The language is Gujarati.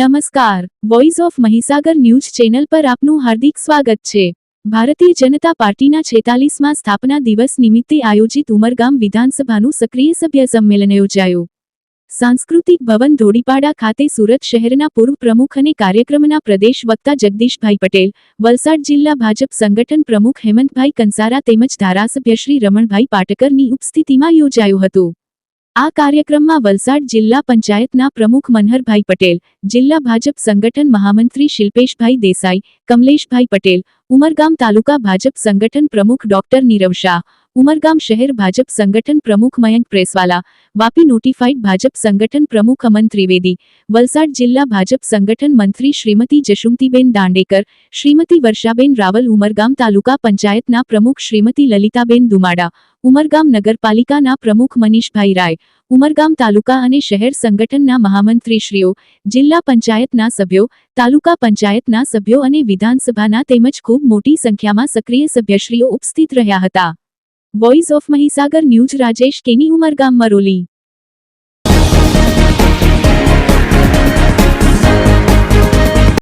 નમસ્કાર, voice of Mahisagar news channel પર આપનું હાર્દિક સ્વાગત છે। ભારતીય જનતા પાર્ટીના 46મા સ્થાપના દિવસ નિમિત્તે આયોજિત ઉમરગામ વિધાનસભાનું સક્રિય સભ્ય સંમેલન યોજાયું। સાંસ્કૃતિક ભવન ધોળીપાડા ખાતે સુરત શહેરના પૂર્વ પ્રમુખ અને કાર્યક્રમના પ્રદેશ વક્તા જગદીશભાઈ પટેલ, વલસાડ જિલ્લા ભાજપ સંગઠન પ્રમુખ હેમંતભાઈ કંસારા તેમજ ધારાસભ્ય શ્રી રમણભાઈ પાટકરની ઉપસ્થિતિમાં યોજાયું હતું। આ કાર્યક્રમમાં વલસાડ જિલ્લા પંચાયતના પ્રમુખ મનહરભાઈ પટેલ, જિલ્લા ભાજપ સંગઠન મહામંત્રી શિલ્પેશભાઈ દેસાઈ, કમલેશભાઈ પટેલ, ઉમરગામ તાલુકા ભાજપ સંગઠન પ્રમુખ ડોક્ટર નીરવ શાહ, ઉમરગામ શહેર ભાજપ સંગઠન પ્રમુખ મયંક પ્રેસવાલા, વાપી નોટિફાઈડ ભાજપ સંગઠન પ્રમુખ અમન ત્રિવેદી, વલસાડ જિલ્લા ભાજપ સંગઠન મંત્રી શ્રીમતી જશુમતીબેન દાંડેકર, શ્રીમતી વર્ષાબેન રાવલ, ઉમરગામ તાલુકા પંચાયતના પ્રમુખ શ્રીમતી લલિતાબેન દુમાડા, ઉમરગામ નગરપાલિકાના પ્રમુખ મનીષભાઈ રાય, ઉમરગામ તાલુકા અને શહેર સંગઠનના મહામંત્રીશ્રીઓ, જિલ્લા પંચાયતના સભ્યો, તાલુકા પંચાયતના સભ્યો અને વિધાનસભાના તેમજ ખૂબ મોટી સંખ્યામાં સક્રિય સભ્યશ્રીઓ ઉપસ્થિત રહ્યા હતા। Voice of Mahisagar news Rajesh કેની, ઉમરગામ, મરોલી।